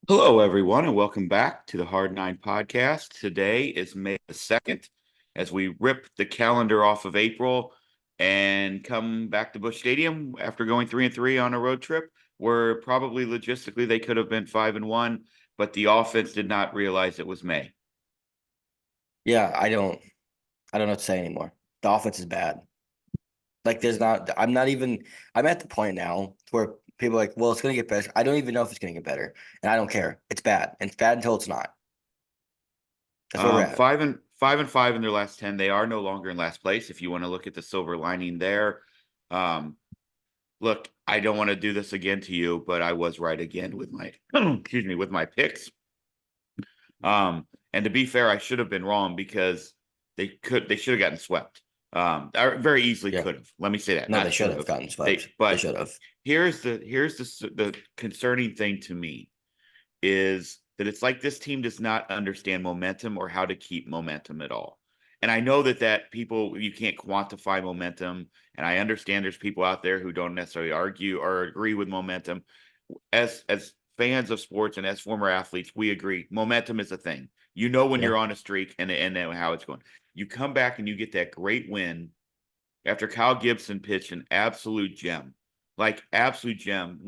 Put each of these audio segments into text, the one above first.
Hello, everyone, and welcome back to the Hard Nine podcast. Today is May the 2nd as we rip the calendar off of April and come back to Busch Stadium after going 3-3 on a road trip where probably logistically they could have been 5-1, but the offense did not realize it was May. Yeah, I don't know what to say anymore. The offense is bad. Like I'm not even I'm at the point now where people are like, well, it's gonna get better. I don't even know if it's gonna get better. And I don't care. It's bad. And it's bad until it's not. That's where we're at. 5-5 in their last 10. They are no longer in last place. If you want to look at the silver lining there, um, look, I don't want to do this again to you, but I was right again with my excuse me with my picks. And to be fair, I should have been wrong because they should have gotten swept. Or very easily Yeah. could have. Let me say that. No, they Not should should have have. gotten They swept. They but should have. here's the concerning thing to me is that it's like this team does not understand momentum or how to keep momentum at all. And I know that people you can't quantify momentum, and I understand there's people out there who don't necessarily argue or agree with momentum. As fans of sports and as former athletes, we agree momentum is a thing. You know when Yeah. you're on a streak and how it's going. You come back and you get that great win after Kyle Gibson pitched an absolute gem, like absolute gem.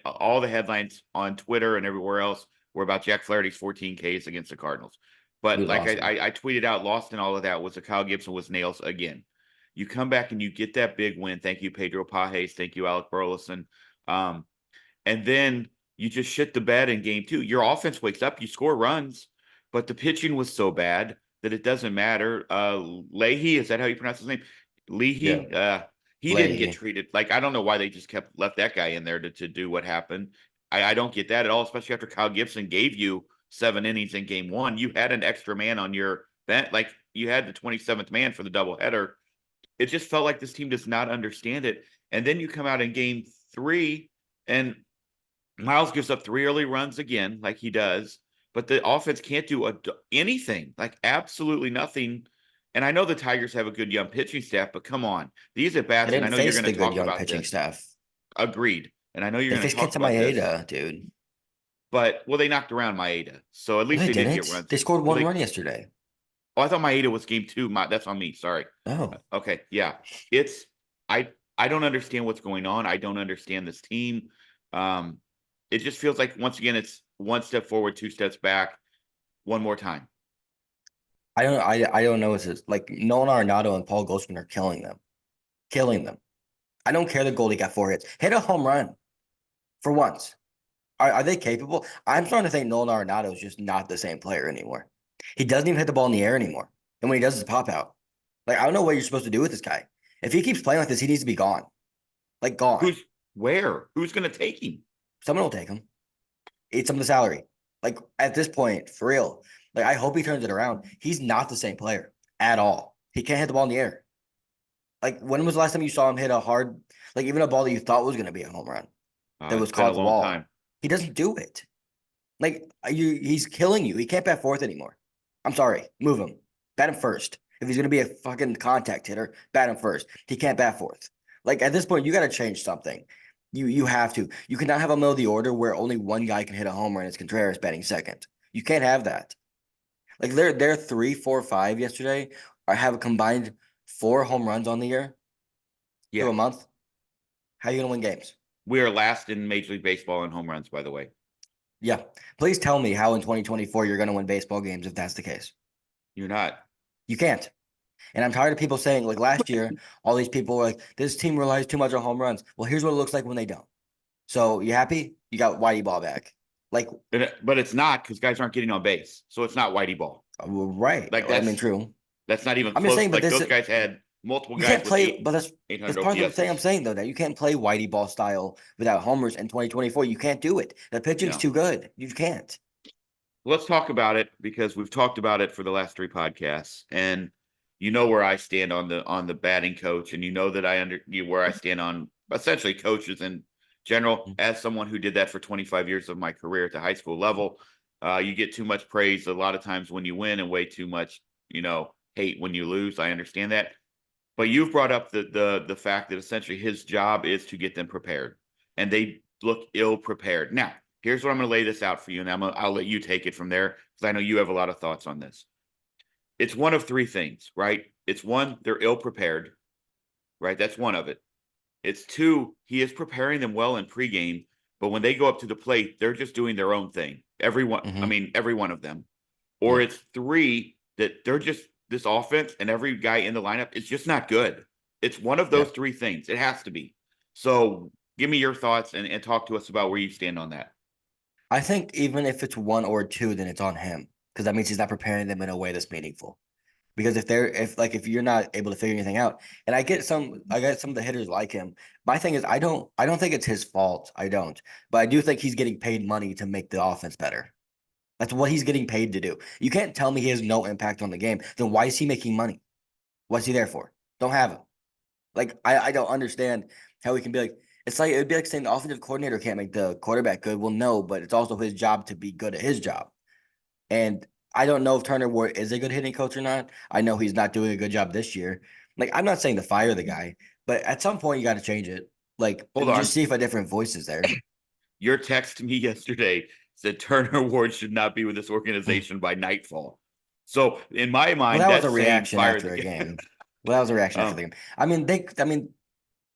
All the headlines on Twitter and everywhere else were about Jack Flaherty's 14 Ks against the Cardinals. He But was like awesome. I tweeted out, lost in all of that was that Kyle Gibson was nails again. You come back and you get that big win. Thank you, Pedro Pajes. Thank you, Alec Burleson. Um, and then you just shit the bed in game two. Your offense wakes up, you score runs, but the pitching was so bad that it doesn't matter. Leahy, is that how you pronounce his name? Yeah. Leahy, he didn't get Leahy. treated. Like, I don't know why they just kept left that guy in there to do what happened. I don't get that at all, especially after Kyle Gibson gave you 7 innings in game one. You had an extra man on your bench, like you had the 27th man for the doubleheader. It just felt like this team does not understand it. And then you come out in game three, and Miles gives up 3 early runs again, like he does, but the offense can't do anything, like absolutely nothing. And I know the Tigers have a good young pitching staff, but come on, these at They bats, and I didn't know you're face going to the good talk young about pitching this. staff. Agreed. And I know you're They going to faced talk Kenta about this, Maeda, dude. but well, they knocked around Maeda, so at No, least they they did get didn't. runs. They scored Well, one run yesterday. I thought Maeda was game two. That's on me. Sorry. Oh. Okay, yeah, it's I I don't understand what's going on. I don't understand this team. Um, it just feels like once again it's one step forward, 2 steps back. One more time. I don't know what's this. Like Nolan Arenado and Paul Goldschmidt are killing them. Killing them. I don't care the goalie got 4 hits. Hit a home run for once. Are they capable? I'm starting to think Nolan Arenado is just not the same player anymore. He doesn't even hit the ball in the air anymore. And when he does, it's pop out. Like, I don't know what you're supposed to do with this guy. If he keeps playing like this, he needs to be gone. Like, gone. Who's where? Who's going to take him? Someone will take him. Eat some of the salary. Like, at this point, for real. Like, I hope he turns it around. He's not the same player at all. He can't hit the ball in the air. Like, when was the last time you saw him hit a hard, like, even a ball that you thought was going to be a home run that was It's been caught a at the long wall? time. He doesn't do it. Like he's killing you. He can't bat fourth anymore. I'm sorry. Move him. Bat him first. If he's gonna be a fucking contact hitter, bat him first. He can't bat fourth. Like at this point, you got to change something. You have to. You cannot have a middle of the order where only one guy can hit a home run. It's Contreras batting second. You can't have that. Like they're 3, 4, 5 yesterday. I have a combined 4 home runs on the year through Yeah. a month. How are you gonna win games? We are last in Major League Baseball in home runs, by the way. Yeah. Please tell me how in 2024 you're gonna win baseball games if that's the case. You're not. You can't. And I'm tired of people saying, like last year, all these people were like, this team relies too much on home runs. Well, here's what it looks like when they don't. So you happy? You got Whitey ball back. Like, But it's not because guys aren't getting on base. So it's not Whitey ball. right. Like I mean, true. that's not even I'm just close. saying, but Like this those guys had multiple you guys can't with play, eight but that's 800 part of the thing I'm OPSs. saying though, that you can't play Whitey ball style without homers in 2024. You can't do it. The pitching's No. too good. You can't. Let's talk about it because we've talked about it for the last 3 podcasts, and you know where I stand on the batting coach, and you know that where I stand on essentially coaches in general. As someone who did that for 25 years of my career at the high school level, you get too much praise a lot of times when you win, and way too much, hate when you lose. I understand that, but you've brought up the fact that essentially his job is to get them prepared, and they look ill prepared now. Here's what I'm going to lay this out for you, and I'll let you take it from there because I know you have a lot of thoughts on this. It's one of three things, right? It's one, they're ill prepared, right? That's one of it. It's two, he is preparing them well in pregame, but when they go up to the plate, they're just doing their own thing. Everyone, I Hmm. mean, every one of them. Or Yeah. it's three that they're just this offense and every guy in the lineup is just not good. It's one of Yeah. those three things. It has to be. So give me your thoughts and talk to us about where you stand on that. I think even if it's one or two, then it's on him because that means he's not preparing them in a way that's meaningful. Because if you're not able to figure anything out, and I get some of the hitters like him. My thing is I don't think it's his fault. I don't, but I do think he's getting paid money to make the offense better. That's what he's getting paid to do. You can't tell me he has no impact on the game. Then why is he making money? What's he there for? Don't have him. Like I don't understand how he can be like it's like it'd be like saying the offensive coordinator can't make the quarterback good. Well, no, but it's also his job to be good at his job. And I don't know if Turner Ward is a good hitting coach or not. I know he's not doing a good job this year. Like I'm not saying to fire the guy, but at some point you got to change it. Like Hold and just on. see if a different voice is there. Your text to me yesterday said Turner Ward should not be with this Mm. organization by nightfall. So in my Well, mind, that was a that's saying reaction fire the after a guy. game. Well, that was a reaction after the um, game. I mean,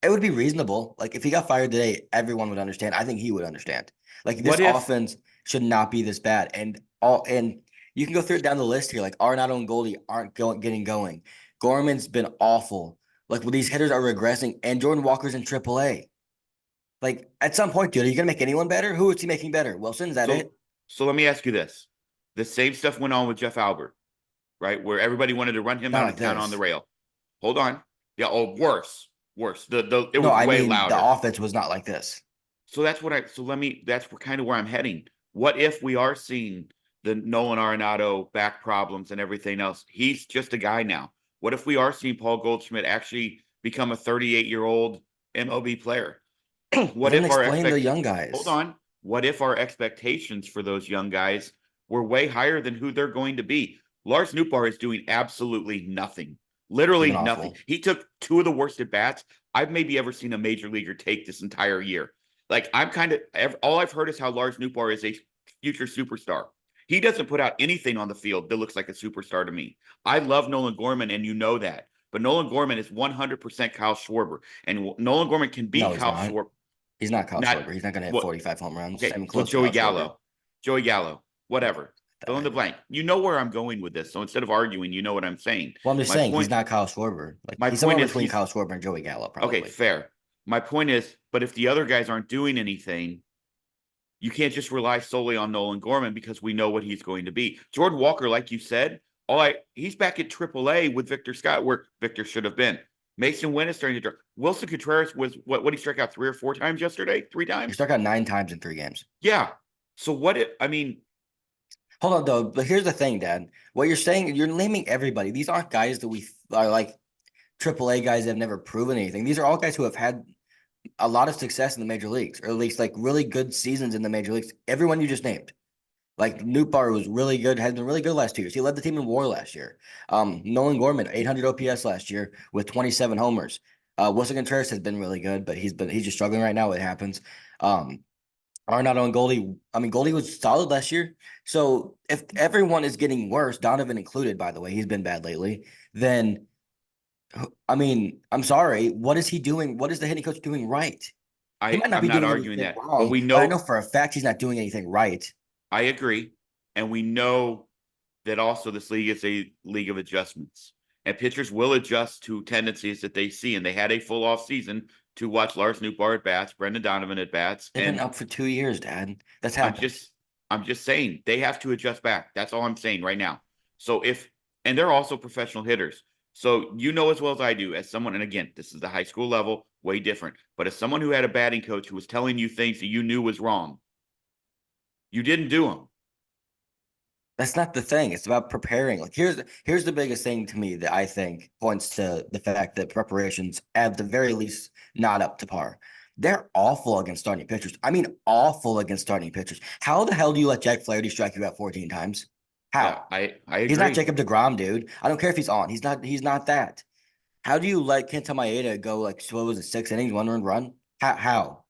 it would be reasonable. Like if he got fired today, everyone would understand. I think he would understand. Like this what if offense should not be this bad. And you can go through it down the list here. Like Arenado and Goldie aren't getting going. Gorman's been awful. Like well, these hitters are regressing, and Jordan Walker's in AAA. Like at some point, dude, are you gonna make anyone better? Who is he making better? Wilson, is that so? it? So let me ask you this: the same stuff went on with Jeff Albert, right? Where everybody wanted to run him Not out like of town on the this. rail. Hold on. Yeah. Oh, worse, worse. The it No, was I way mean the louder. offense was not like this. So that's what I. So let me. That's kind of where I'm heading. What if we are seeing the Nolan Arenado back problems and everything else? He's just a guy now. What if we are seeing Paul Goldschmidt actually become a 38-year-old MLB player? But What then if our explain the expect young hold guys. on. What if our expectations for those young guys were way higher than who they're going to be? Lars Nootbaar is doing absolutely nothing. He's been Literally nothing. awful. He took two of the worst at bats I've maybe ever seen a major leaguer take this entire year. Like I'm kind of all I've heard is how Lars Nootbaar is a future superstar. He doesn't put out anything on the field that looks like a superstar to me. I love Nolan Gorman, and you know that. But Nolan Gorman is 100% Kyle Schwarber, and Nolan Gorman can be No, he's Kyle not. Schwarber. He's not Kyle Not Schwarber. He's not going to hit what? 45 home runs. Not Okay, even so close to Kyle Schwarber. Joey Gallo, No, whatever. that Fill in the man. blank. You know where I'm going with this. So instead of arguing, you know what I'm saying. Well, I'm just My saying he's point, not Kyle Schwarber. Like my he's somewhere point is between he's Kyle Schwarber and Joey Gallo, okay, probably. fair. My point is, but if the other guys aren't doing anything, you can't just rely solely on Nolan Gorman because we know what he's going to be. Jordan Walker, like you said, he's back at AAA with Victor Scott, where Victor should have been. Mason Wynn is starting to draw. Wilson Contreras was what he struck out three or four times yesterday? Three He times? struck out 9 times in 3 games. Yeah. So what if I mean, Hold on, though. But here's the thing, Dad. What you're saying, you're naming everybody. These aren't guys that we are like AAA guys that have never proven anything. These are all guys who have had a lot of success in the major leagues, or at least like really good seasons in the major leagues. Everyone you just named. Like Nootbaar was really good, has been really good last 2 years. He led the team in WAR last year. Nolan Gorman, 800 OPS last year with 27 homers. Wilson Contreras has been really good, but he's just struggling right now. It happens. Um, Arenado and Goldie. I mean, Goldie was solid last year. So if everyone is getting worse, Donovan included, by the way, he's been bad lately. Then I mean, I'm sorry. What is he doing? What is the hitting coach doing right? He might not I'm be not doing arguing anything that, but wrong, we but I know know for a fact he's not doing anything right. I agree, and we know that also this league is a league of adjustments, and pitchers will adjust to tendencies that they see. And they had a full off season to watch Lars Nootbaar at bats, Brendan Donovan at bats, They've been and up for 2 years, Dad. That's I'm happened. just I'm just saying they have to adjust back. That's all I'm saying right now. So if and they're also professional hitters. So you know as well as I do, as someone, and again, this is the high school level, way different. But as someone who had a batting coach who was telling you things that you knew was wrong, you didn't do them. That's not the thing. It's about preparing. Like here's the biggest thing to me that I think points to the fact that preparations at the very least not up to par. They're awful against starting pitchers. I mean, awful against starting pitchers. How the hell do you let Jack Flaherty strike you out 14 times? Yeah, How? I He's not agree. Jacob DeGrom, dude. I don't care if he's on. He's not that. How do you let Kenta Maeda go like what was it, 6 innings, 1 run run? How?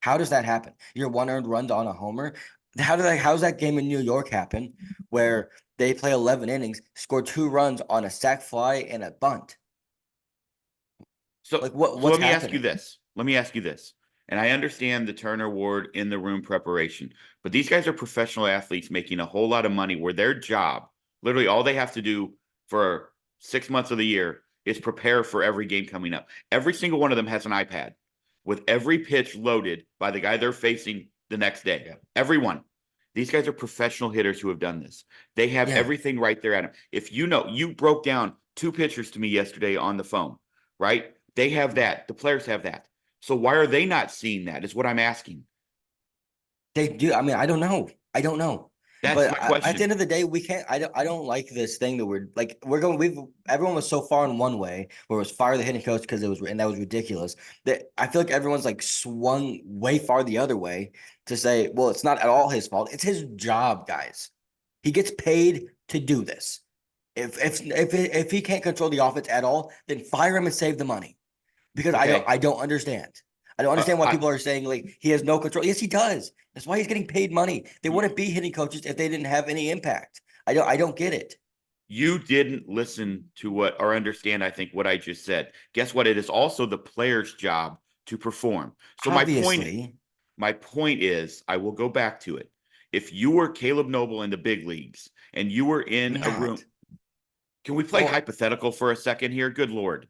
How does that happen? Your one earned runs on a homer. How's that game in New York happen where they play 11 innings, score 2 runs on a sac fly and a bunt? So Like what so what's let me ask you happening? this. Let me ask you this. And I understand the Turner Award in the room preparation, but these guys are professional athletes making a whole lot of money where their job, literally all they have to do for 6 months of the year is prepare for every game coming up. Every single one of them has an iPad with every pitch loaded by the guy they're facing the next day. Yeah. Everyone. These guys are professional hitters who have done this. They have Yeah. everything right there at them. If you broke down two pitchers to me yesterday on the phone, right? They have that. The players have that. So why are they not seeing that? Is what I'm asking. They do. I mean, I don't know. I don't know. That's But my at the question. end of the day, we can't. I don't like this thing that we're like we're going. We've everyone was so far in one way where it was fire the hitting coach because it was and that was ridiculous. That I feel like everyone's like swung way far the other way to say, well, it's not at all his fault. It's his job, guys. He gets paid to do this. If he can't control the offense at all, then fire him and save the money because Okay. I don't understand. I don't understand why I people are saying like he has no control. Yes, he does. That's why he's getting paid money. They wouldn't be hitting coaches if they didn't have any impact. I don't get it. you didn't listen to what or understand, I think, what I just said. Guess what? It is also the player's job to perform. So Obviously, my point is, I will go back to it. If you were Caleb Noble in the big leagues and you were in I'm a room, not. can we play Well, hypothetical for a second here? Good Lord.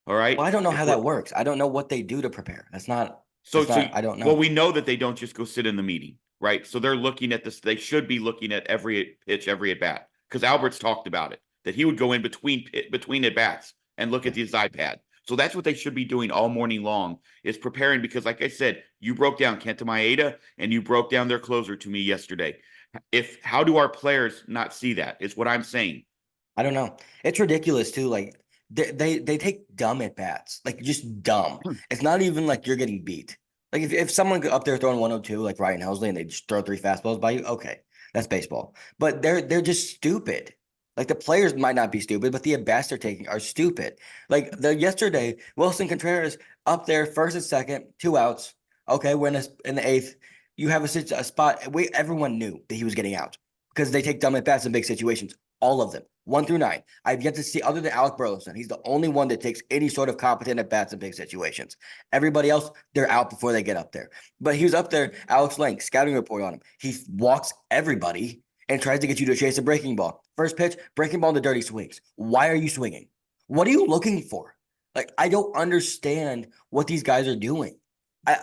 All right. I don't know If how we're that works. I don't know what they do to prepare. That's not. so That's so not. I don't well, know. we know that they don't just go sit in the meeting, right? So they're looking at this. They should be looking at every pitch, every at bat, because Albert's talked about it that he would go in between at bats and look Yeah. at his iPad. So that's what they should be doing all morning long is preparing. Because, like I said, you broke down Kenta Maeda and you broke down their closer to me yesterday. If how do our players not see that? Is what I'm saying. I don't know. It's ridiculous too. Like they take dumb at bats, like just dumb. It's not even like you're getting beat. Like if someone up there throwing 102 like Ryan Helsley and they just throw 3 fastballs by you, okay, that's baseball. But they're just stupid. Like the players might not be stupid, but the at bats they're taking are stupid. Like the yesterday, Wilson Contreras up there first and second, 2 outs. Okay, we're in the eighth. You have a spot. Everyone knew that he was getting out because they take dumb at bats in big situations. All of them, 1 through 9. I've yet to see, other than Alec Burleson, he's the only one that takes any sort of competent at bats in big situations. Everybody else, they're out before they get up there. But he was up there, Alex Lang, scouting report on him. He walks everybody and tries to get you to chase a breaking ball. First pitch, breaking ball into dirty swings. Why are you swinging? What are you looking for? Like, I don't understand what these guys are doing.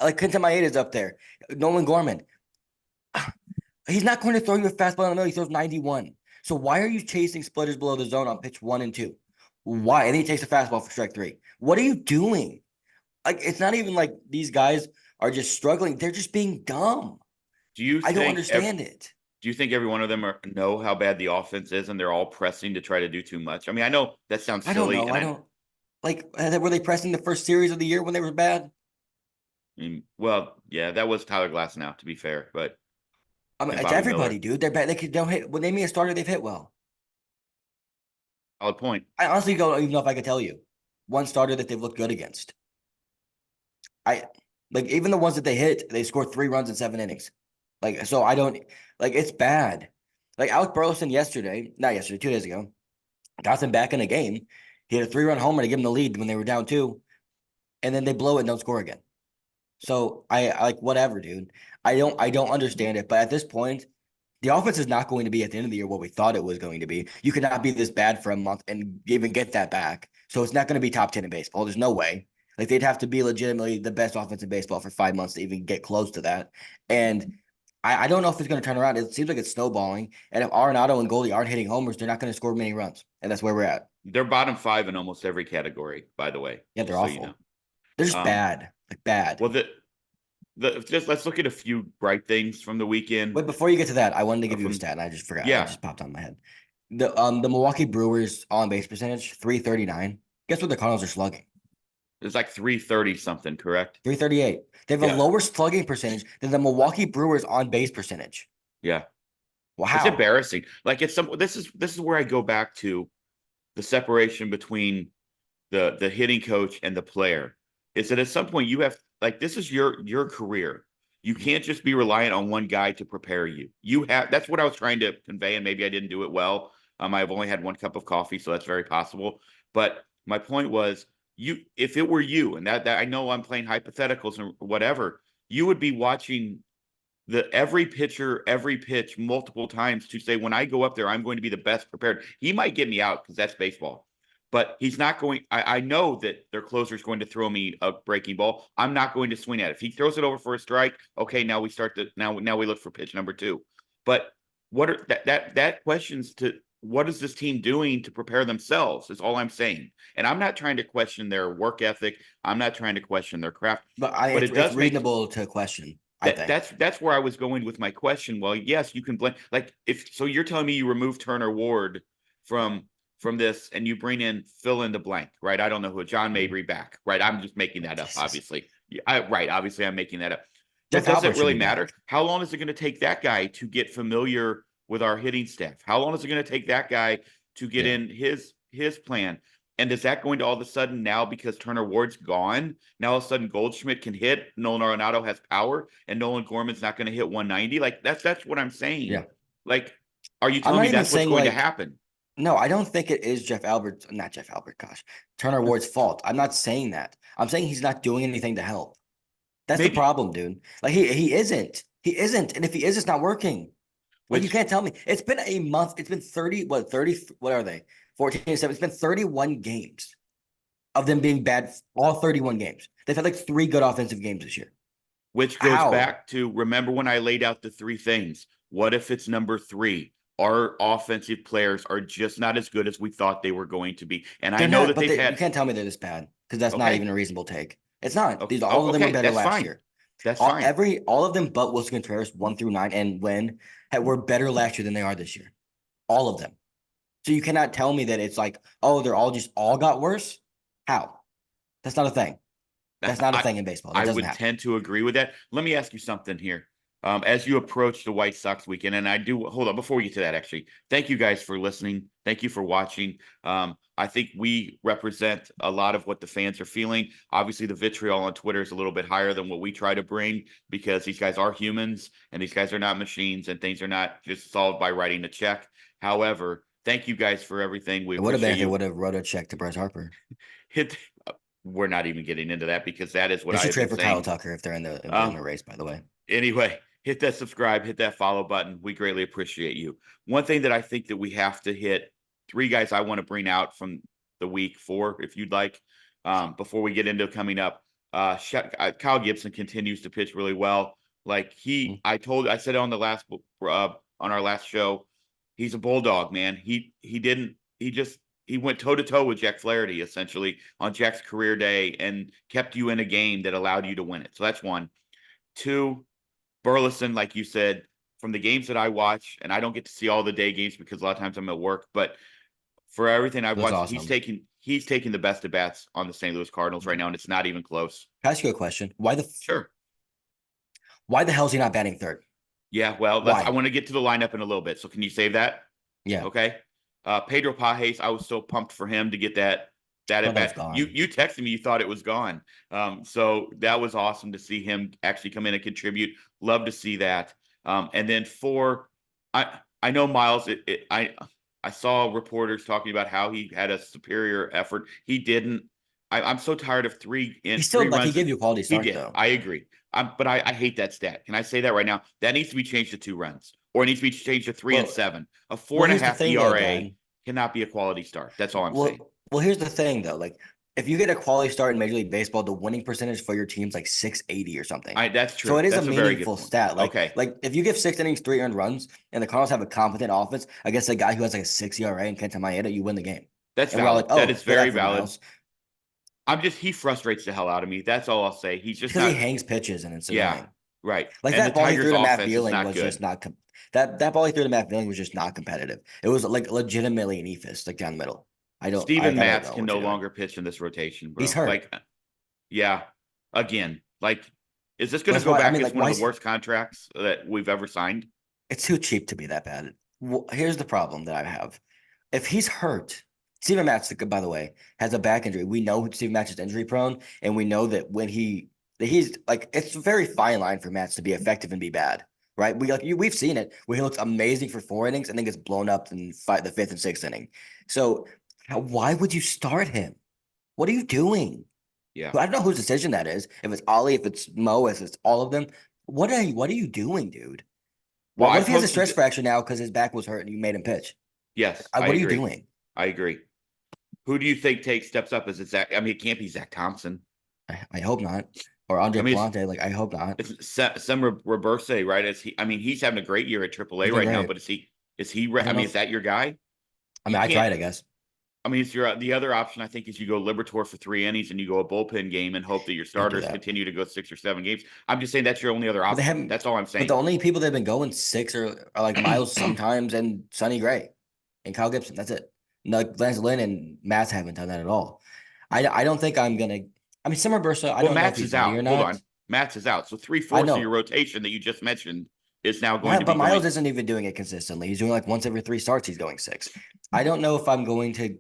Like Kenta Maeda's up there, Nolan Gorman. He's not going to throw you a fastball in the middle. He throws 91. So why are you chasing splitters below the zone on pitch 1 and 2? Why? And then he takes a fastball for strike 3. What are you doing? Like, it's not even like these guys are just struggling. They're just being dumb. Do you I don't think understand it. do you think every one of them know how bad the offense is and they're all pressing to try to do too much? I mean, I know that sounds I don't silly, know. and I don't like were they pressing the first series of the year when they were bad? well, yeah, that was Tyler Glass now, to be fair, but I mean, and it's Bobby Miller. everybody, dude. They're bad. Don't hit. When they meet a starter, they've hit well. Solid point. I honestly don't even know if I could tell you one starter that they've looked good against. I like even the ones that they hit, they scored 3 runs in 7 innings. Like, so I don't like it's bad. Like Alec Burleson yesterday, not yesterday, 2 days ago, got them back in the game. He had a 3-run homer to give them the lead when they were down 2, and then they blow it and don't score again. So I like whatever, dude. I don't understand it. But at this point, the offense is not going to be at the end of the year what we thought it was going to be. You could not be this bad for a month and even get that back. So it's not going to be top 10 in baseball. There's no way. Like they'd have to be legitimately the best offense in baseball for 5 months to even get close to that. And I don't know if it's going to turn around. It seems like it's snowballing. And if Arenado and Goldie aren't hitting homers, they're not going to score many runs. And that's where we're at. They're bottom five in almost every category, by the way, Yeah, they're just so you know. awful. They're just Um, bad. Like bad. well, the just let's look at a few bright things from the weekend. Wait, before you get to that, I wanted to give you a From stat and I just forgot. It yeah, just popped on my head. The Milwaukee Brewers on base percentage, 339. Guess what the Cardinals are slugging? it's like 330 something, correct? 338. They have a Yeah, lower slugging percentage than the Milwaukee Brewers on base percentage. yeah. It's Wow. embarrassing. Like it's some. This is where I go back to the separation between the hitting coach and the player. Is that at some point you have like this is your career. You can't just be reliant on one guy to prepare you. That's what I was trying to convey, and maybe I didn't do it well. I've only had one cup of coffee, so that's very possible. But my point was, if it were you, and that I know I'm playing hypotheticals and whatever, you would be watching every pitcher, every pitch multiple times to say, when I go up there, I'm going to be the best prepared. He might get me out because that's baseball, but he's not going. I know that their closer is going to throw me a breaking ball. I'm not going to swing at it. If he throws it over for a strike, okay, now we start now we look for pitch number two. But what are that questions to what is this team doing to prepare themselves is all I'm saying. And I'm not trying to question their work ethic. I'm not trying to question their craft, But but it's, it it's does make reasonable to question, I think. that's where I was going with my question. Well, yes, you can blame, like, if so you're telling me you remove Turner Ward from this and you bring in fill in the blank, right? I don't know who, John Mabry back, right? I'm just making that up, Jesus. obviously. Right, obviously I'm making that up. But Jeff does Albert it should really be matter? back. How long is it going to take that guy to get familiar with our hitting staff? How long is it going to take that guy to get in his plan? And is that going to all of a sudden now, because Turner Ward's gone, now all of a sudden Goldschmidt can hit, Nolan Arenado has power, and Nolan Gorman's not going to hit 190? Like that's what I'm saying. Yeah. Like, are you I'm telling not me even that's what's saying going to like, happen? no, I don't think it is not Jeff Albert, gosh, Turner Ward's fault. I'm not saying that. I'm saying he's not doing anything to help. That's the Maybe problem, dude. Like he isn't. He isn't. And if he is, it's not working. Like you which can't tell me. It's been a month. It's been 30, what are they? 14 and 7. It's been 31 games of them being bad, all 31 games. They've had like 3 good offensive games this year. which goes How? back to, remember when I laid out the three things? What if it's number three? Our offensive players are just not as good as we thought they were going to be. And I They're know not, that but they've you had, can't tell me they're this bad because that's not even okay, a reasonable take. It's not. okay, These all of them were okay, better that's last fine. year. That's fine. All of them but Wilson Contreras 1 through 9 and Wynn were better last year than they are this year. All of them. So you cannot tell me that it's like, oh, they're all got worse. How? That's not a thing. That's not a I thing in baseball. That I doesn't would happen. tend to agree with that. Let me ask you something here. As you approach the White Sox weekend, and I do hold on before we get to that, actually, thank you guys for listening. Thank you for watching. I think we represent a lot of what the fans are feeling. Obviously, the vitriol on Twitter is a little bit higher than what we try to bring, because these guys are humans and these guys are not machines, and things are not just solved by writing a check. However, thank you guys for everything. We It would have been appreciate if they you. would have wrote a check to Bryce Harper. Hit. We're not even getting into that because that is what They I should have been trade for Kyle saying. Tucker if they're in the Um, race, by the way. Anyway, hit that subscribe, hit that follow button. We greatly appreciate you. One thing that I think that we have to hit, 3 guys I want to bring out from the week, 4, if you'd like, before we get into coming up. Kyle Gibson continues to pitch really well. Like I said on the last, on our last show, he's a bulldog, man. He went toe to toe with Jack Flaherty essentially on Jack's career day and kept you in a game that allowed you to win it. So that's one. 2, Burleson, like you said, from the games that I watch, and I don't get to see all the day games because a lot of times I'm at work, but for everything I've That's watched, awesome. he's taking the best at bats on the St. Louis Cardinals right now, and it's not even close. Can I ask you a question? Sure. Why the hell is he not batting third? Yeah, well, I Why? want to get to the lineup in a little bit. So can you save that? Yeah. Okay. Pedro Pajes, I was so pumped for him to get that I at thought that was bat. You gone. you texted me, you thought it was gone. So that was awesome to see him actually come in and contribute. Love to see that. And then 4, I know Miles. I saw reporters talking about how he had a superior effort. He didn't. I'm so tired of He still three like he runs. gave you a quality He start did. though. I agree. But I hate that stat. Can I say that right now? That needs to be changed to 2 runs, or it needs to be changed to 3 and Well, 7. A four well, and a here's the half thing though, ERA Dad. cannot be a quality start. That's all I'm saying. Well, here's the thing though. Like, if you get a quality start in Major League Baseball, the winning percentage for your team's like 680 or something. That's So true. it is a That's a very good meaningful point. stat. Okay, Like if you give 6 innings, 3 earned runs, and the Cardinals have a competent offense against a guy who has like a 6 ERA and Kenta Maeda, you win the game. that's And we're all valid. like, That oh, is good very effort, valid. Miles. He frustrates the hell out of me. That's all I'll say. He's It's just because he not. hangs pitches and it's Yeah, annoying. right. Like And the that ball he Tigers' threw to Matt offense is Beeling not was just good. not that ball he threw to Matt Beeling was just not competitive. It was like legitimately an ephus, like down the middle. Steven I don't Matz know can what no you're doing. longer pitch in this rotation, He's bro. hurt. Like, yeah, again, like, is this But going to that's go why I back mean, as like, one of why the is worst contracts that we've ever signed? it's too cheap to be that bad? Well, here's the problem that I have. If he's hurt, Steven Matz, by the way, has a back injury. We know Steven Matz is injury prone, and we know that when he He's like, it's a very fine line for Matz to be effective and be bad, right? We've seen it where he looks amazing for 4 innings and then gets blown up in the fifth and sixth inning. So why would you start him? What are you doing? Yeah. I don't know whose decision that is. If it's Ollie, if it's Mo, if it's all of them. What are you doing, dude? Well, I What if he has a posted. stress fracture now because his back was hurt and you made him pitch? Yes, I What are you agree. doing? I agree. Who do you think takes steps up? Is it Zach? I mean, it can't be Zach Thompson. I hope not. Or Andre I mean, it's Palante. Like, I hope not. Sem Roberse, right? Is he? I mean, he's having a great year at AAA He's been right now. great. But is he? Is he? I I don't know mean, is if that your guy? I You mean I can't. tried, I guess. I mean, it's your the other option. I think is you go Libertor for 3 innings and you go a bullpen game and hope that your Can't do starters that. continue to go 6 or 7 games. I'm just saying that's your only other But they option. haven't. That's all I'm But the saying. only people that have been going six are like Miles sometimes and Sonny Gray and Kyle Gibson. That's it. No, like Lance Lynn and Matt haven't done that at all. I don't think I'm gonna. I mean, Summer Bursa. I Well, don't know if Mats he's is ready or out. Hold not. on, Mats is out. So three I fourths of your know, rotation that you just mentioned is now going to be But Miles going. isn't even doing it consistently. He's doing like once every three starts. He's going six. I don't know if I'm going to.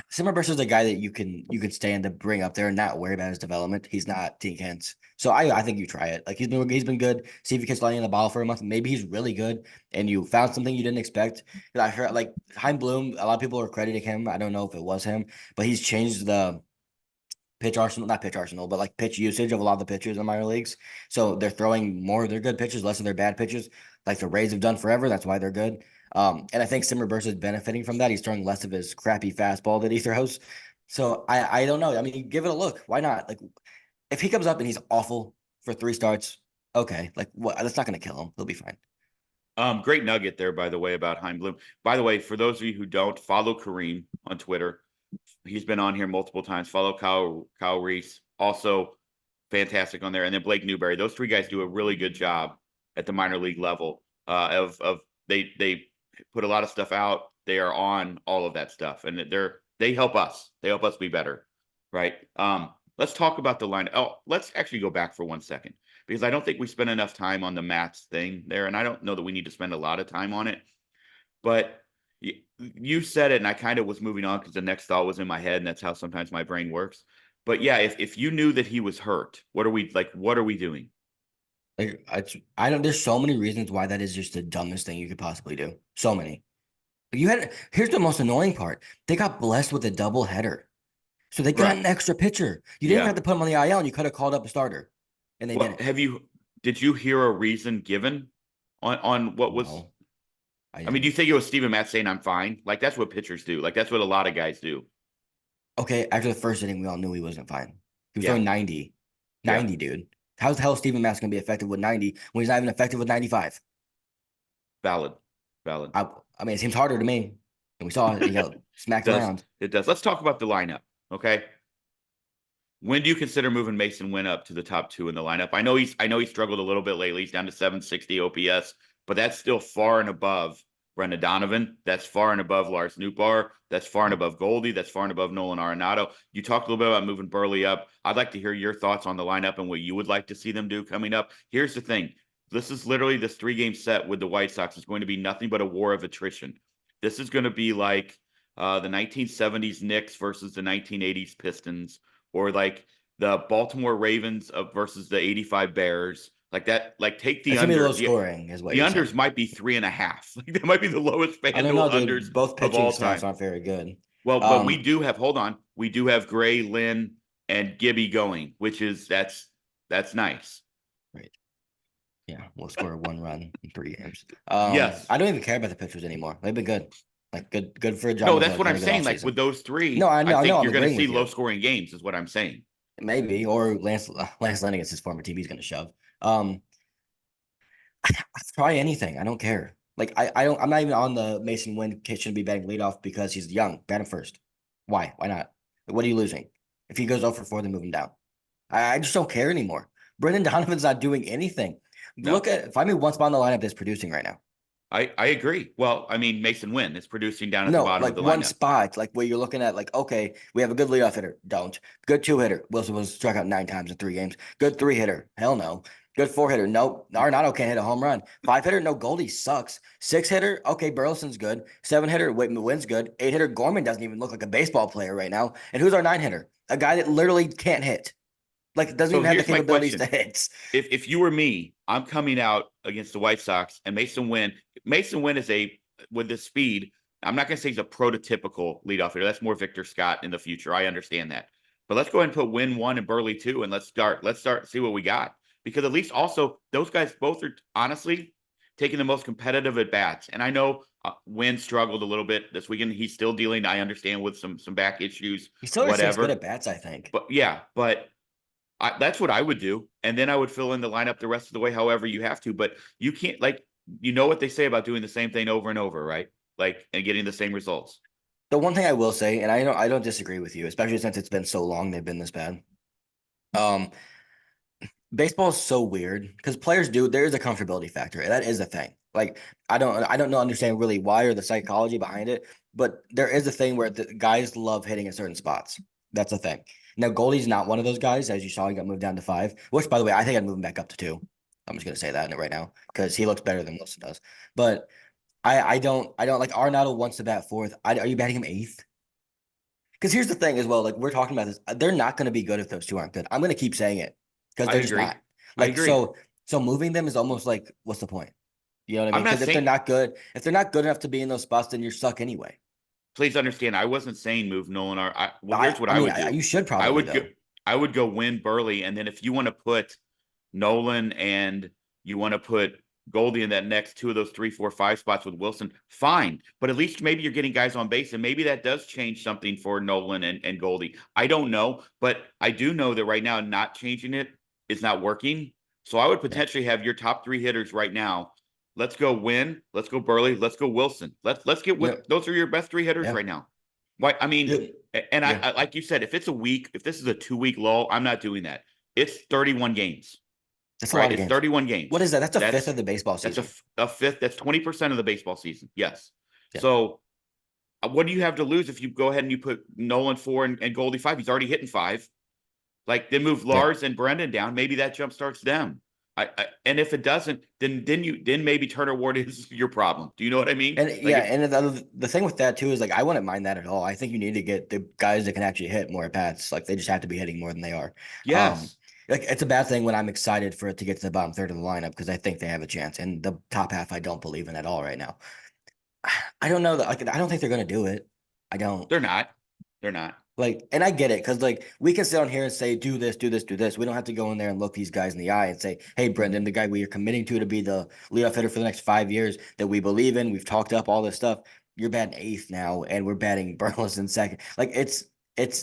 Simmer is a guy that you can stand to bring up there and not worry about his development. He's not Tink Hens. So I think you try it. Like he's been good. See if he gets lighting the ball for a month. Maybe he's really good and you found something you didn't expect. 'Cause I heard like Heim Bloom, a lot of people are crediting him. I don't know if it was him, but he's changed the pitch arsenal, not pitch arsenal, but like pitch usage of a lot of the pitchers in minor leagues. So they're throwing more of their good pitches, less of their bad pitches, like the Rays have done forever. That's why they're good. And I think Simmer Burst is benefiting from that. He's throwing less of his crappy fastball that he throws. So I don't know. I mean, give it a look. Why not? Like if he comes up and he's awful for three starts, okay. Like what? That's not going to kill him. He'll be fine. Great nugget there, by the way, about Heim Bloom. By the way, for those of you who don't follow Kareem on Twitter, he's been on here multiple times. Follow Kyle Reese, also fantastic on there, and then Blake Newberry. Those three guys do a really good job at the minor league level. Of they put a lot of stuff out. They are on all of that stuff, and they help us. They help us be better, right? Let's talk about the line. Oh, let's actually go back for 1 second because I don't think we spent enough time on the Mats thing there, and I don't know that we need to spend a lot of time on it. But you said it, and I kind of was moving on because the next thought was in my head, and that's how sometimes my brain works. But yeah, if you knew that he was hurt, what are we like? What are we doing? Like I don't. There's so many reasons why that is just the dumbest thing you could possibly do. So many. Here's the most annoying part. They got blessed with a double header. So they got Right. an extra pitcher. You didn't even Yeah. have to put him on the IL and you could have called up a starter. And they Well, didn't. did you hear a reason given on what was? No, I I mean, do didn't. you think it was Steven Matz saying I'm fine? Like that's what pitchers do. Like that's what a lot of guys do. Okay, after the first inning, we all knew he wasn't fine. He was Yeah. throwing 90. Yeah. 90, dude. How's the hell is Steven Matz gonna be effective with 90 when he's not even effective with 95? Valid. Valid. I mean, it seems harder to me. And we saw it, he got It smacked does. around. It does. Let's talk about the lineup. Okay. When do you consider moving Mason Wynn up to the top two in the lineup? I know he struggled a little bit lately. He's down to 760 OPS, but that's still far and above Brendan Donovan. That's far and above Lars Nootbaar. That's far and above Goldie. That's far and above Nolan Arenado. You talked a little bit about moving Burley up. I'd like to hear your thoughts on the lineup and what you would like to see them do coming up. Here's the thing. This is literally this 3-game set with the White Sox is going to be nothing but a war of attrition. This is going to be like the 1970s Knicks versus the 1980s Pistons, or like the Baltimore Ravens versus the 85 Bears. Like that, like take the It's gonna be under. low scoring, is what The you're unders saying. might be 3.5. Like that might be the lowest I don't FanDuel know, unders dude. Both of pitching all staffs time. aren't very good. Well, but we Um, do have, hold on, we do have Gray, Lynn, and Gibby going, which is that's nice. right. Yeah, we'll score one run in 3 games. Yes. I don't even care about the pitchers anymore. They've been good. Like good for a No, job of that's like what I'm having a good saying. Like offseason. with those No, three, I I know, I know, think I'm you're going to agreeing see with low you. scoring games, is what I'm saying. Maybe, or Lance Lennon against his former team, he's gonna shove. Um, try anything. I don't care. Like I'm not even on the Mason Wynn kid shouldn't be batting leadoff because he's young. Bat him first. Why? Why not? Like, what are you losing? If he goes 0 for 4, then move him down. I just don't care anymore. Brendan Donovan's not doing anything. No, Find me one spot in the lineup that's producing right now. I agree. Well, I mean, Mason Wynn is producing down at the No, bottom of like the one lineup. spot, like where you're looking at, like, okay, we have a good leadoff hitter. Don't. Good two hitter. Wilson was struck out 9 times in 3 games. Good three hitter. Hell no. Good four hitter. Nope. Arenado can't hit a home run. Five hitter. No, Goldie sucks. Six hitter. Okay, Burleson's good. Seven hitter. Whitman Wynn's good. Eight hitter. Gorman doesn't even look like a baseball player right now. And who's our 9 hitter? A guy that literally can't hit. Like it doesn't So even have the here's my capabilities to question. hit. If you were me, I'm coming out against the White Sox and Mason Wynn. Mason Wynn is a with the speed. I'm not going to say he's a prototypical leadoff hitter. That's more Victor Scott in the future. I understand that. But let's go ahead and put Wynn one and Burley two, and let's start. Let's start see what we got, because at least also those guys both are honestly taking the most competitive at bats. And I know Wynn struggled a little bit this weekend. He's still dealing, I understand, with some back issues, He still gets good whatever. at bats, I think. But yeah, but that's what I would do. And then I would fill in the lineup the rest of the way, however you have to. But you can't, like, you know what they say about doing the same thing over and over, right? Like, and getting the same results. The one thing I will say, and I don't disagree with you, especially since it's been so long they've been this bad. Um, Baseball is so weird because players do. There is a comfortability factor. And that is a thing. Like I don't know understand really why or the psychology behind it, but there is a thing where the guys love hitting at certain spots. That's a thing. Now Goldie's not one of those guys, as you saw, he got moved down to 5. Which, by the way, I think I'd move him back up to 2. I'm just gonna say that right now because he looks better than Wilson does. But I don't like Arnado wants to bat 4th. Are you batting him 8th? Because here's the thing as well, like we're talking about this, they're not going to be good if those two aren't good. I'm going to keep saying it because I they're just agree. not. I Like agree. so moving them is almost like what's the point? You know what I I'm mean? not Because saying, if they're not good enough to be in those spots, then you're stuck anyway. please understand, I wasn't saying move Nolan. Well, I here's what I I mean would do. you should I probably would go, though. I would go win Burley. And then if you want to put Nolan and you want to put Goldie in that next two of those 3, 4, 5 spots with Wilson, fine. But at least maybe you're getting guys on base, and maybe that does change something for Nolan and Goldie. I don't know, but I do know that right now not changing it is not working. So I would Yeah. potentially have your top 3 hitters right now. Let's go Win. Let's go Burley. Let's go Wilson. Let's get Yeah. with those are your best 3 hitters Yeah. right now. Why? I mean, Yeah. and Yeah. I like you said, if it's a week, if this is a 2 week lull, I'm not doing that. It's 31 games, That's a right? lot of It's games. 31 What games. is that? That's a fifth That's of the baseball that's season. a fifth. That's 20% of the baseball season. Yes. Yeah. So what do you have to lose if you go ahead and you put Nolan 4 and Goldie 5? He's already hitting 5. Like then move Yeah. Lars and Brendan down. Maybe that jump starts them. And if it doesn't, then maybe Turner Ward is your problem. Do you know what I mean? And Like yeah, if and the thing with that too is like I wouldn't mind that at all. I think you need to get the guys that can actually hit more at bats. Like they just have to be hitting more than they are. Um, yes, like it's a bad thing when I'm excited for it to get to the bottom third of the lineup because I think they have a chance. And the top half I don't believe in at all right now. I don't know that like I don't think they're gonna do it. I don't. they're not. They're not. Like, and I get it because like we can sit on here and say, do this, do this, do this. We don't have to go in there and look these guys in the eye and say, hey, Brendan, the guy we are committing to be the leadoff hitter for the next 5 years that we believe in. We've talked up all this stuff. You're batting 8th now, and we're batting Burleson 2nd. Like it's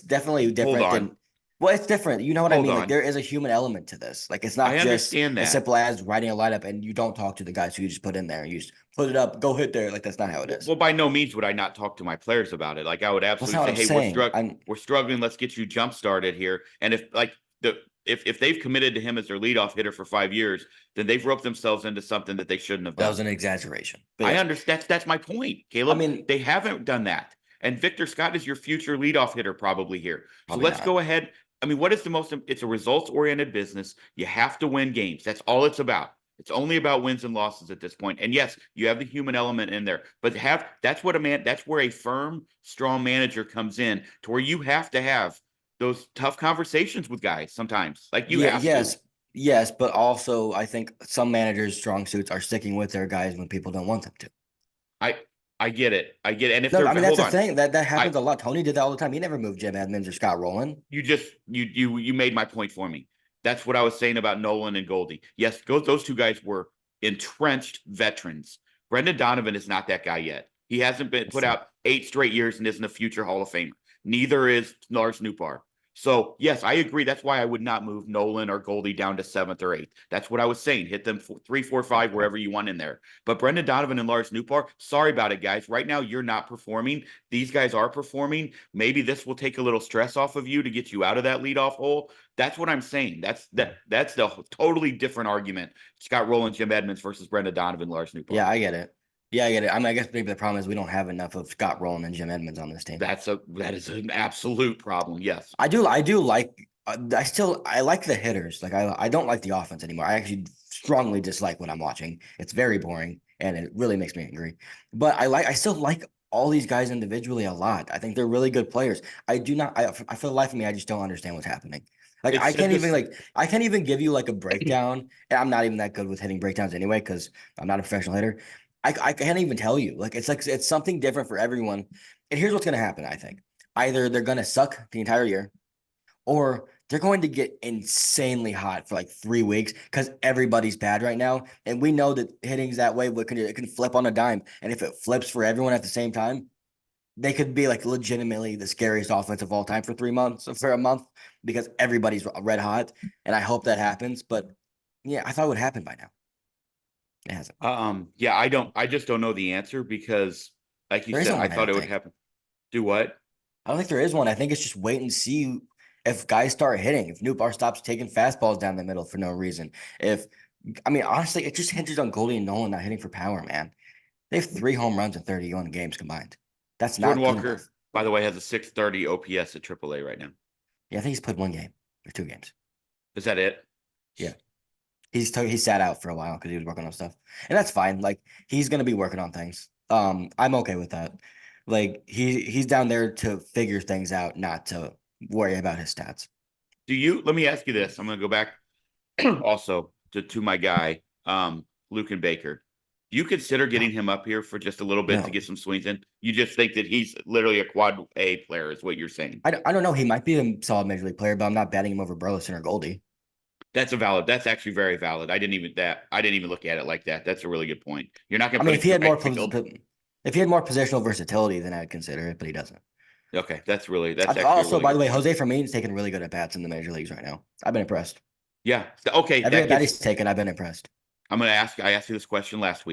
definitely Hold different on. than well, it's different. You know what I Hold mean? Like on. there is a human element to this. Like it's I not just understand as that. simple as writing a lineup and you don't talk to the guys who you just put in there. You just put it up, go hit there. Like that's not how it is. Well, by no means would I not talk to my players about it. Like I would That's absolutely not what say, I'm "Hey, saying. I'm we're struggling. Let's get you jump started here." And if like the if they've committed to him as their leadoff hitter for 5 years, then they've roped themselves into something that they shouldn't have that done. was an exaggeration. But I yes, understand. That's my point, I Caleb. mean, They haven't done that. And Victor Scott is your future leadoff hitter probably here. So probably let's not. go ahead. I mean, what is the most? It's a results oriented business. You have to win games. That's all it's about. It's only about wins and losses at this point. And yes, you have the human element in there, but that's what a man, that's where a firm, strong manager comes in to where you have to have those tough conversations with guys sometimes. Like you Yeah, have to. yes, but also I think some managers' strong suits are sticking with their guys when people don't want them to. I I get it. I get it. And if No, they're I mean that's hold the on. thing that I happens a lot. Tony did that all the time. He never moved Jim Edmonds or Scott Rowland. you just you made my point for me. That's what I was saying about Nolan and Goldie. Yes, those 2 guys were entrenched veterans. Brendan Donovan is not that guy yet. He hasn't been That's put true. out 8 straight years and isn't a future Hall of Famer. Neither is Lars Nootbaar. So yes, I agree. That's why I would not move Nolan or Goldie down to 7th or 8th. That's what I was saying. Hit them 3, 4, 5 Okay. wherever you want in there. But Brendan Donovan and Lars Nootbaar, sorry about it, guys. Right now you're not performing. These guys are performing. Maybe this will take a little stress off of you to get you out of that leadoff hole. That's what I'm saying. Yeah. That's the totally different argument. Scott Rowland, Jim Edmonds versus Brendan Donovan, Lars Nootbaar. Yeah, I get it. Yeah, I get it. I mean, I guess maybe the problem is we don't have enough of Scott Rowland and Jim Edmonds on this team. That is an absolute problem. Yes. I do like. I like the hitters. Like I don't like the offense anymore. I actually strongly dislike what I'm watching. It's very boring and it really makes me angry. But I still like all these guys individually a lot. I think they're really good players. I do not. I for the life of me, I just don't understand what's happening. Like It's such a I can't even give you like a breakdown. And I'm not even that good with hitting breakdowns anyway, because I'm not a professional hitter. I can't even tell you. Like it's something different for everyone. And here's what's gonna happen, I think. Either they're gonna suck the entire year, or they're going to get insanely hot for like 3 weeks because everybody's bad right now. And we know that hitting's that way, but it can flip on a dime. And if it flips for everyone at the same time, they could be like legitimately the scariest offense of all time for 3 months, for a month, because everybody's red hot. And I hope that happens. But yeah, I thought it would happen by now. It hasn't. yeah, I just don't know the answer because, like you There said, isn't I one, I thought don't it would think. happen. Do what? I don't think there is one. I think it's just wait and see if guys start hitting, if Newbar stops taking fastballs down the middle for no reason. If I mean, honestly, it just hinges on Goldie and Nolan not hitting for power, man. They have 3 home runs in 31 games combined. That's Jordan not good enough. Walker, by the way, has a 630 OPS at AAA right now. Yeah, I think he's played 1 game or 2 games. Is that it? Yeah. He sat out for a while because he was working on stuff. And that's fine. Like he's gonna be working on things. I'm okay with that. Like he's down there to figure things out, not to worry about his stats. Let me ask you this. I'm going to go back also to my guy, Luke and Baker. Do you consider getting him up here for just a little bit to No. get some swings in? You just think that he's literally a quad A player, is what you're saying. I don't know. He might be a solid major league player, but I'm not betting him over Burleson or Goldie. That's actually very valid. I didn't even look at it like that. That's a really good point. You're not going I to put mean, him in right field. if he had more positional versatility, then I'd consider it, but he doesn't. Okay, that's actually a Also, really by the good way, point. Jose Fermin's taking really good at bats in the major leagues right now. I've been impressed. Yeah. Okay, Every that at bat gets he's taken, I've been impressed. I'm going to ask I asked you this question last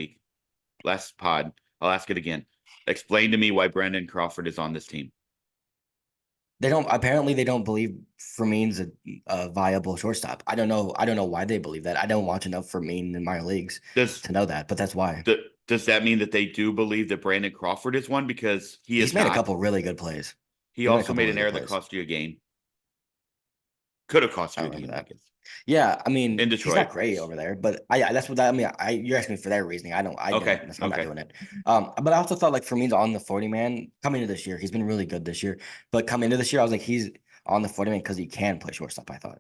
pod. I'll ask it again. Explain to me why Brendan Crawford is on this team. They don't believe Fermin's a viable shortstop. I don't know why they believe that. I don't watch enough Fermin in minor leagues Does to know that, but that's why. does that mean that they do believe that Brandon Crawford is one? Because he He's is made a not. couple really good plays. He He made a also couple made an really good error that plays. cost you a game. Could have cost I you a don't remember game, I that. guess. Yeah, I mean, In he's Detroit. not great over there, but that's what that, I mean. You're asking me for their reasoning. I Okay. didn't. I'm not Okay. doing it. But I also thought like Fermin's on the 40 man coming into this year. He's been really good this year, but coming into this year, I was like, he's on the 40 man because he can play shortstop. I thought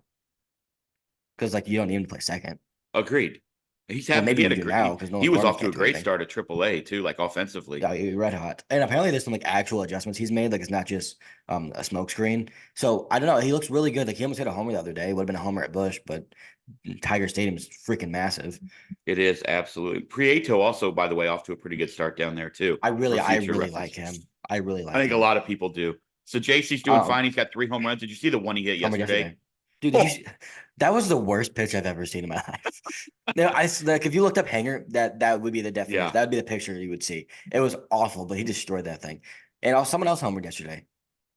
because like you don't need him to play second. Agreed. Well, He maybe had you a do great now because he Nolan was Gorman off to a can't do great anything. start at AAA too, like offensively. Yeah, you're red hot. And apparently there's some like actual adjustments he's made. Like it's not just a smoke screen. So I don't know. He looks really good. Like he almost hit a homer the other day. Would have been a homer at Bush, but Tiger Stadium is freaking massive. It is absolutely. Prieto also, by the way, off to a pretty good start down there too, for I future really like reference. him. I really I like think a him. lot of people do. So JC's doing Um, fine. He's got 3 home runs. Did you see the one he hit homer yesterday? yesterday. Dude, Oh, that was the worst pitch I've ever seen in my life. No, like if you looked up hanger, that would be the definition. yeah. That would be the picture you would see. It was awful, but he destroyed that thing. And also, someone else homered yesterday.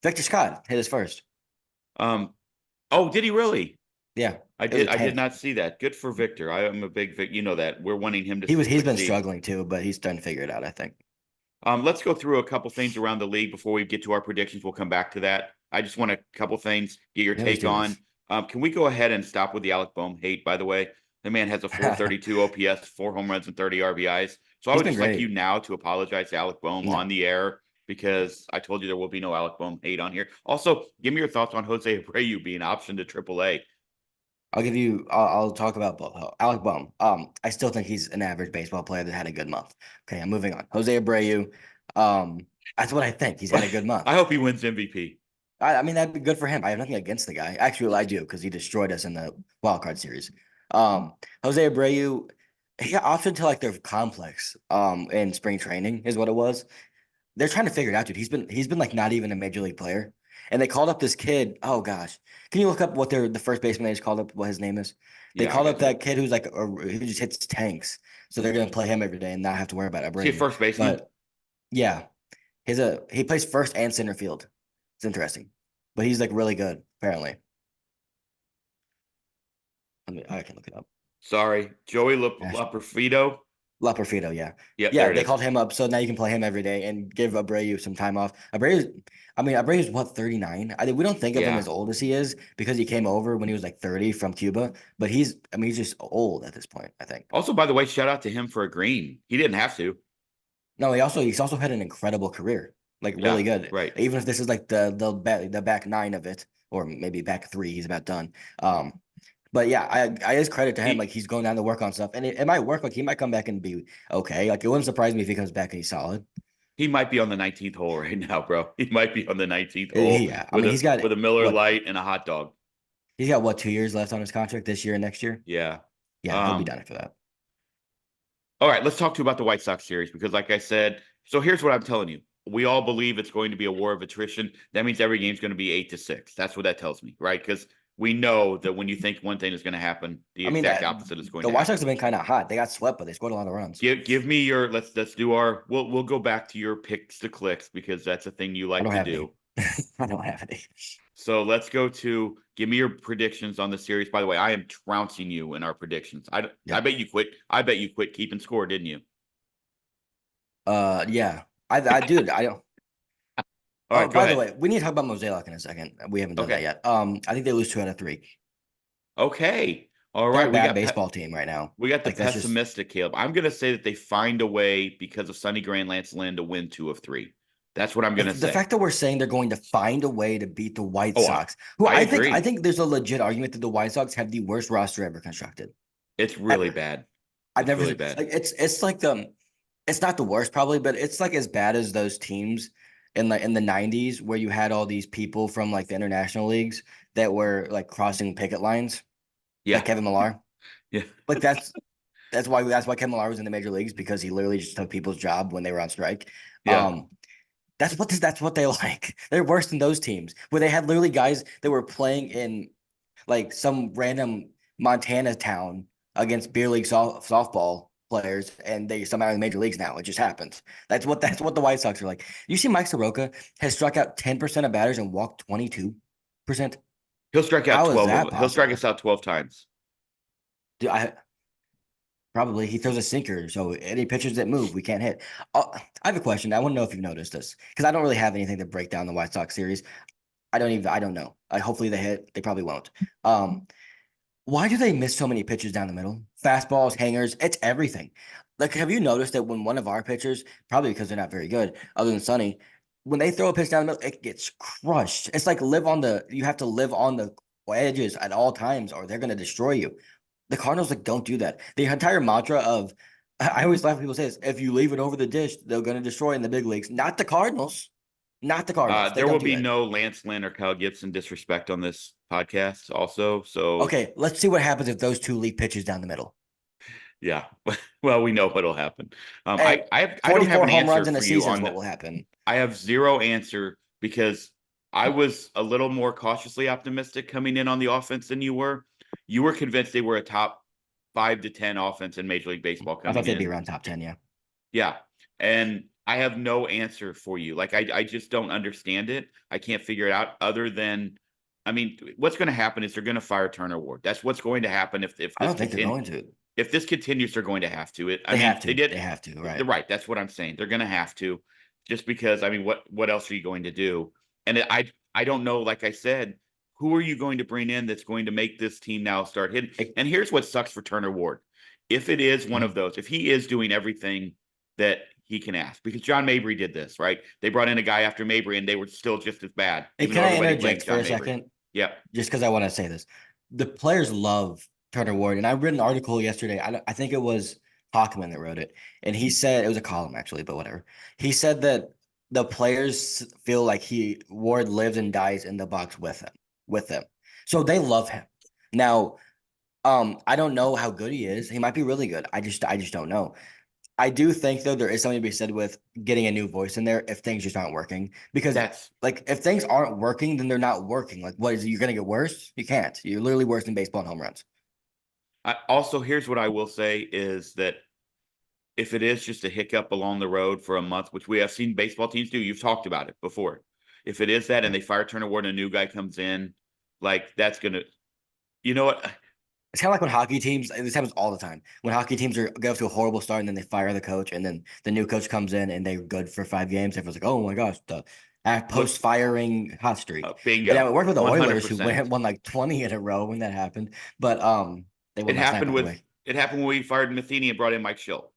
Victor Scott hit his first. Um. Oh, did he really? Yeah, it was a I did tank. not see that. Good for Victor. I am a big Vic. You know that we're wanting him to He's been succeed. struggling too, but he's starting to figure it out, I think. Let's go through a couple things around the league before we get to our predictions. We'll come back to that. I just want a couple things, get your Yeah, let's take do on. this. Can we go ahead and stop with the Alec Boehm hate? By the way, the man has a 432 OPS, 4 home runs, and 30 RBIs. So I He's would been just like you great. now to apologize to Alec Boehm on No, the air because I told you there will be no Alec Boehm hate on here. Also, give me your thoughts on Jose Abreu being optioned to AAA. I'll talk about both. Alec Bohm. I still think he's an average baseball player that had a good month. Okay, I'm moving on. Jose Abreu. Um, that's what I think. He's had a good month. I hope he wins MVP. I mean, that'd be good for him. I have nothing against the guy. Actually, I do because he destroyed us in the wild card series. Jose Abreu, he got optioned to like their complex in spring training is what it was. They're trying to figure it out, dude. He's been like not even a major league player. And they called up this kid. Oh gosh. Can you look up what the first baseman they just called up what his name is? They Yeah, I called up got you. that kid who's like who just hits tanks. So they're gonna play him every day and not have to worry about Is he a Abreu. first baseman? But yeah, he plays first and center field. It's interesting. But he's like really good, apparently. I can look it up. Sorry, Joey Nash Laperfido. La Perfido, yeah. Yep, there Yeah, it they is. called him up, so now you can play him every day and give Abreu some time off. Abreu's what, 39? We don't think of him Yeah. as old as he is because he came over when he was like 30 from Cuba, but he's just old at this point, I think. Also, by the way, shout out to him for agreeing. He didn't have to. No, he's also had an incredible career, like really Yeah, good. right. Even if this is like the back nine of it, or maybe back 3. He's about done. But yeah, I just credit to him. Like He he's going down to work on stuff, and it might work. Like he might come back and be okay. Like it wouldn't surprise me if he comes back and he's solid. he might be on the 19th hole right now, bro. He might be on the 19th hole Yeah, I with mean a Miller what Lite and a hot dog. he's got what 2 years left on his contract this year and next year. Yeah. Yeah, he'll be Um, done after that. all right, let's talk to you about the White Sox series because, like I said, so here's what I'm telling you. We all believe it's going to be a war of attrition. That means every game's going to be 8-6. That's what that tells me, right? Because we know that when you think one thing is going to happen, the I mean, exact opposite is going the to White Sox happen. have been kind of hot. They got swept, but they scored a lot of runs. Give me your let's do our we'll go back to your picks to clicks because that's a thing you I like don't to have any. do. I don't have any. So let's go to give me your predictions on the series. By the way, I am trouncing you in our predictions. I Yep. bet you quit. I bet you quit keeping score, didn't you? Yeah. Dude, I don't. All Oh, right, go by the ahead. way, we need to talk about Mosaic in a second. We haven't done that Okay. yet. I think they lose 2 out of 3. Okay. All They're a right. bad baseball team right now. We got the Like that's just pessimistic Caleb. I'm gonna say that they find a way because of Sonny Gray and Lance Lynn to win 2 of 3. That's what I'm gonna the say. fact that we're saying they're going to find a way to beat the White Oh, Sox, who I I agree. think there's a legit argument that the White Sox have the worst roster ever constructed. It's really Ever. bad. I've It's never really seen bad. like it's like it's not the worst probably, but it's like as bad as those teams in the 90s where you had all these people from like the international leagues that were like crossing picket lines, like Yeah. Kevin Millar. Yeah. Like that's why Kevin Millar was in the major leagues because he literally just took people's job when they were on strike. Yeah. Um, that's what they like. They're worse than those teams where they had literally guys that were playing in like some random Montana town against beer league softball players, and they somehow in the major leagues now. It just happens. That's what the White Sox are like. You see, Mike Soroka has struck out 10% of batters and walked 22%. He'll strike out How is 12 of that them. He'll strike possible? us out 12 times. Do I Probably he throws a sinker, so any pitches that move, we can't hit. I have a question. I want to know if you've noticed this because I don't really have anything to break down the White Sox series. I don't know. Hopefully they hit. They probably won't. Um, Why do they miss so many pitches down the middle? Fastballs, hangers, it's everything. Like, have you noticed that when one of our pitchers, probably because they're not very good, other than Sonny, when they throw a pitch down the middle, it gets crushed. It's like you have to live on the edges at all times, or they're going to destroy you. The Cardinals like don't do that. The entire mantra of I always laugh when people say this: if you leave it over the dish, they're going to destroy in the big leagues. Not the Cardinals. Not the Cardinals. They There will don't do be that. no Lance Lynn or Kyle Gibson disrespect on this podcast, also. So, Okay, let's see what happens if those two leave pitches down the middle. yeah. Well, we know what'll happen. And I don't have 44 an home answer runs in a for you season is on. what will happen. I have zero answer because I was a little more cautiously optimistic coming in on the offense than you were. You were convinced they were a top 5 to 10 offense in Major League Baseball I thought coming they'd be in. around top 10. Yeah. Yeah. And I have no answer for you. Like I just don't understand it. I can't figure it out other than I mean, what's going to happen is they're going to fire Turner Ward. That's what's going to happen if I this don't think they're continue going to. if this continues, they're going to have to. I They have mean, they to. did They have to. they're Right. right. That's what I'm saying. They're going to have to, just because. I mean, what else are you going to do? And I don't know. Like I said, who are you going to bring in that's going to make this team now start hitting? It- And here's what sucks for Turner Ward. If it is one of those, if he is doing everything that he can ask, because John Mabry did this, right? They brought in a guy after Mabry, and they were still just as bad, Hey, even can though I everybody interject blamed for John a Mabry. second? Yep. Just because I want to say this. The players love Turner Ward. And I read an article yesterday. I think it was Hockman that wrote it. And he said it was a column actually, but whatever. He said that the players feel like Ward lives and dies in the box with them. So they love him. Now, I don't know how good he is. He might be really good. I just don't know. I do think though there is something to be said with getting a new voice in there if things just aren't working. Because That's like if things aren't working, then they're not working. Like what is it? You're gonna get worse? You can't. You're literally worse than baseball and home runs. also, here's what I will say is that if it is just a hiccup along the road for a month, which we have seen baseball teams do, you've talked about it before. If it is that and Yeah. they fire Turner Ward and a new guy comes in, like that's gonna, you know what? It's kind of like when hockey teams, this happens all the time. When hockey teams get off to a horrible start and then they fire the coach and then the new coach comes in and they're good for 5 games. Everyone's like, oh my gosh, the What? post firing hot streak. And Bingo, it worked with the one hundred Oilers who percent. won like 20 in a row when that happened. But they won It last night, happened by the with way. it happened when we fired Matheny and brought in Mike Schill.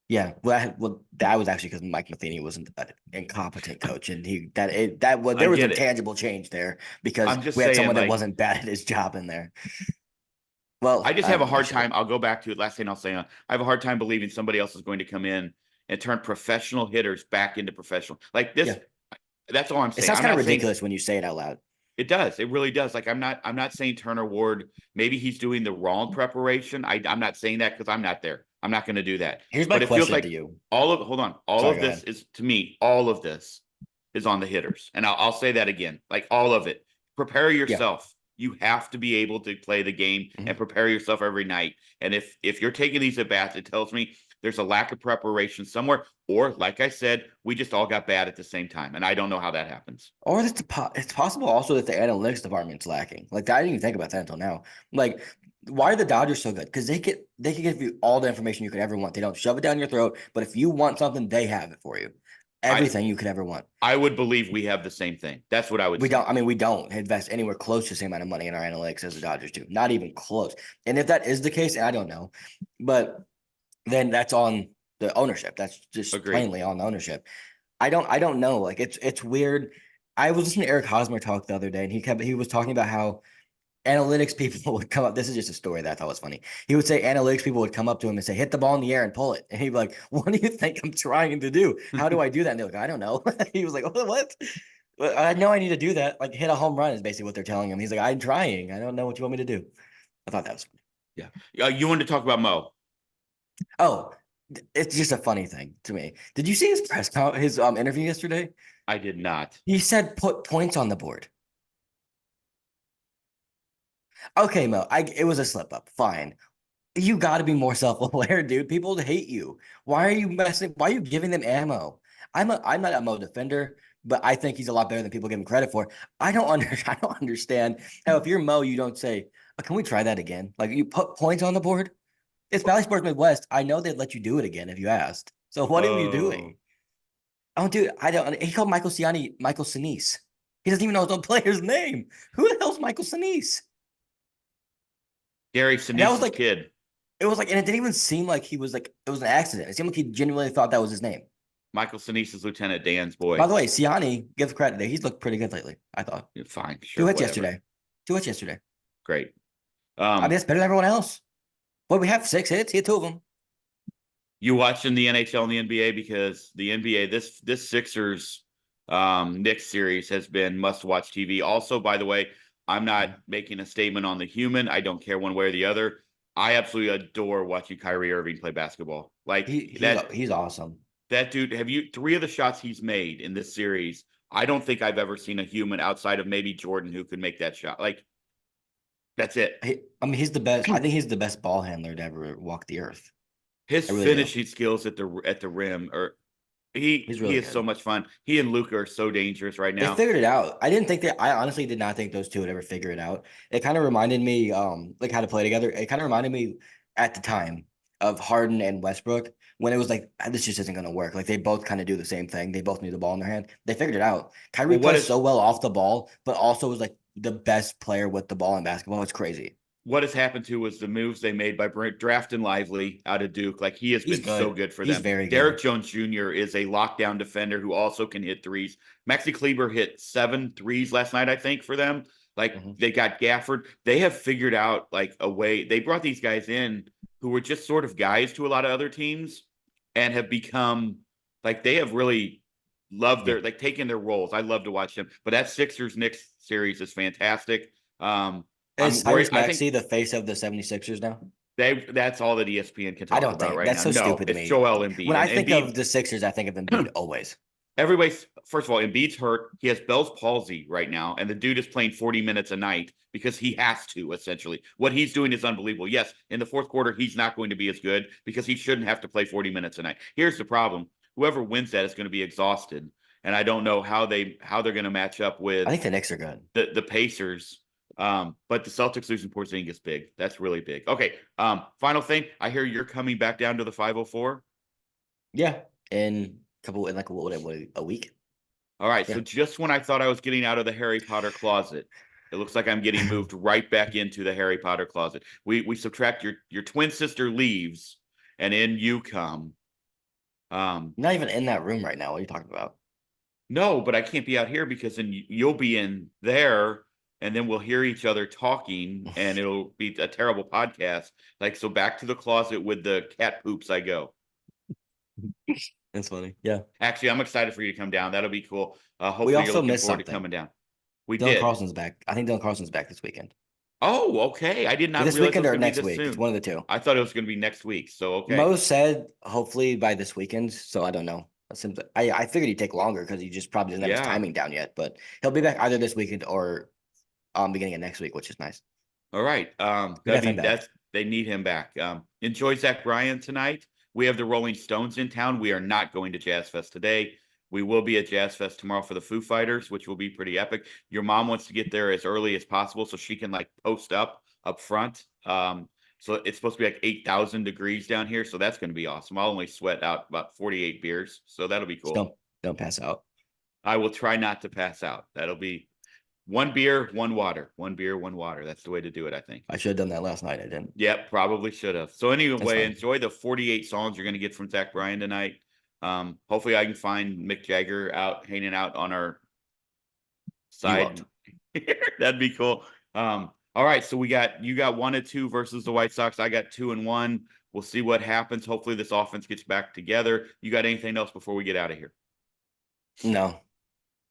Yeah, well, that was actually because Mike Matheny wasn't an incompetent coach, and there I was a get it. tangible change there because I'm just we had saying, someone that like, wasn't bad at his job in there. Well, I just have a hard initially, time. I'll go back to it. Last thing I'll say, I have a hard time believing somebody else is going to come in and turn professional hitters back into professional. Like this, yeah, that's all I'm it saying. sounds I'm kind of not saying ridiculous when you say it out loud. it does. It really does. Like I'm not saying Turner Ward, maybe he's doing the wrong preparation. I'm not saying that because I'm not there. I'm not going to do that. Here's my But it feels question to like you. hold on. All Sorry, of go this ahead. is to me, all of this is on the hitters. And I'll say that again. Like all of it. Prepare Yeah. yourself. You have to be able to play the game and Mhm. prepare yourself every night. And if you're taking these at bats, it tells me there's a lack of preparation somewhere. Or like I said, we just all got bad at the same time. And I don't know how that happens. Or it's possible also that the analytics department's lacking. Like I didn't even think about that until now. Like, why are the Dodgers so good? Because they can give you all the information you could ever want. They don't shove it down your throat, but if you want something, they have it for you. I Everything you could ever want. I would believe we have the same thing. That's what I would We don't. say. I mean, we don't invest anywhere close to the same amount of money in our analytics as the Dodgers do. Not even close. And if that is the case, and I don't know, but then that's on the ownership. That's just Agreed. plainly on the ownership. I don't know. Like it's weird. I was listening to Eric Hosmer talk the other day, and he was talking about how analytics people would come up. This is just a story that I thought was funny. He would say analytics people would come up to him and say, "Hit the ball in the air and pull it." And he'd be like, "What do you think I'm trying to do? How do I do that?" And they're like, "I don't know." He was like, "Oh, what? Well, I know I need to do that. Like hit a home run is basically what they're telling him." He's like, "I'm trying. I don't know what you want me to do." I thought that was funny. Yeah. You wanted to talk about Mo. Oh, it's just a funny thing to me. Did you see his interview yesterday? I did not. He said put points on the board. Okay, Mo, it was a slip up. Fine. You got to be more self-aware, dude. People hate you. Why are you messing? Why are you giving them ammo? I'm not a Mo defender, but I think he's a lot better than people give him credit for. I don't understand how if you're Mo, you don't say, "Oh, can we try that again?" Like you put points on the board. It's Valley Sports Midwest. I know they'd let you do it again if you asked. So what are you Oh, doing? Oh, dude, I don't. He called Michael Ciani Michael Sinise. He doesn't even know his own player's name. Who the hell's Michael Sinise? Gary And that was Sinise's like kid. it was like, and it didn't even seem like he was like it was an accident. It seemed like he genuinely thought that was his name. Michael Sinise's Lieutenant Dan's By boy. the way, Siani, give credit. He's looked pretty good lately, I thought. Yeah, fine, Two sure, hits whatever. yesterday. Two hits yesterday. Great. I mean, Um, that's better than everyone else. Well, we have 6 hits. He had two of them. you watching the NHL and the NBA because the NBA this Sixers Knicks series has been must watch TV. Also, by the way, I'm not making a statement on the human. I don't care one way or the other. I absolutely adore watching Kyrie Irving play basketball. Like He's awesome. that dude, have you three of the shots he's made in this series? I don't think I've ever seen a human outside of maybe Jordan who could make that shot. Like that's it. I mean, he's the best. I think he's the best ball handler to ever walk the earth. His I really do. finishing skills at the rim are He's he really is so good. much fun. He and Luca are so dangerous right They now. figured it out. I didn't think that. I honestly did not think those two would ever figure it out. It kind of reminded me, like how to play together. It kind of reminded me at the time of Harden and Westbrook when it was like this just isn't going to work. Like they both kind of do the same thing. They both need the ball in their hand. They figured it out. Kyrie Well, plays so well off the ball, but also was like the best player with the ball in basketball. It's crazy. what has happened to was the moves they made by drafting Lively out of Duke. Like he has He's been so good. good for He's them. very Derek good. Jones Jr. is a lockdown defender who also can hit threes. Maxi Kleber hit 7 threes last night, I think, for them. Like Mhm. they got Gafford. They have figured out like a way. They brought these guys in who were just sort of guys to a lot of other teams and have become like they have really loved Yeah. their like taken their roles. I love to watch them. But that Sixers Knicks series is fantastic. I'm Is worried. Tyrese I think Maxey the face of the 76ers now? that's all that ESPN can I talk don't about think right that's now. so No, stupid to it's me. Joel Embiid. When And I think of Embiid, the Sixers, I think of Embiid always. everybody's first of all, Embiid's hurt. He has Bell's palsy right now, and the dude is playing 40 minutes a night because he has to, essentially. What he's doing is unbelievable. Yes, in the fourth quarter, he's not going to be as good because he shouldn't have to play 40 minutes a night. Here's the problem. Whoever wins that is going to be exhausted. And I don't know how they're going to match up I with think the Knicks are good. the Pacers. But the Celtics losing Porzingis big. That's really big. Okay. Final thing. I hear you're coming back down to the 504. Yeah, in like what a week. All right. So Yeah, just when I thought I was getting out of the Harry Potter closet, it looks like I'm getting moved right back into the Harry Potter closet. We subtract your twin sister leaves, and in you come. You're not even in that room right now. What are you talking about? No, but I can't be out here because then you'll be in there and then we'll hear each other talking and it'll be a terrible podcast. Like, so back to the closet with the cat poops I go. That's funny. Yeah. Actually, I'm excited for you to come down. That'll be cool. We Hopefully you're also looking missed forward to something. coming down. We Dylan did. Carlson's back. I think Dylan Carlson's back this weekekend. Oh, okay. I did not This realize it weekend was or going to be next this week. It's soon. one of the two. I thought it was going to be next week. So, okay. Mo said hopefully by this weekend. So I don't know. That seems I figured he'd take longer because he just probably doesn't have his Yeah. timing down yet. But he'll be back either this weekend or beginning of next week, which is nice. All right. Good to have him back. They need him back. Enjoy Zach Bryan tonight. We have the Rolling Stones in town. We are not going to Jazz Fest today. We will be at Jazz Fest tomorrow for the Foo Fighters, which will be pretty epic. Your mom wants to get there as early as possible so she can like post up front. So it's supposed to be like 8,000 degrees down here. So that's going to be awesome. I'll only sweat out about 48 beers. So that'll be Just cool. don't pass out. I will try not to pass out. That'll be one beer, one water. One beer, one water. That's the way to do it, I think. I should have done that last night. I didn't. Yep, probably should have. So That's anyway, fine. enjoy the 48 songs you're going to get from Zach Bryan tonight. Hopefully I can find Mick Jagger out hanging out on our side. That'd be cool. All right, so you got 1-2 versus the White Sox. I got 2-1. We'll see what happens. Hopefully this offense gets back together. You got anything else before we get out of here? No.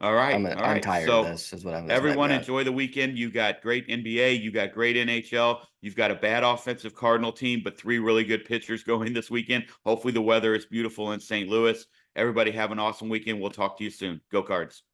All right. I'm tired So of this. Is what I'm. everyone enjoy the weekend. You got great NBA. You got great NHL. You've got a bad offensive Cardinal team, but 3 really good pitchers going this weekend. Hopefully the weather is beautiful in St. Louis. Everybody have an awesome weekend. We'll talk to you soon. Go Cards.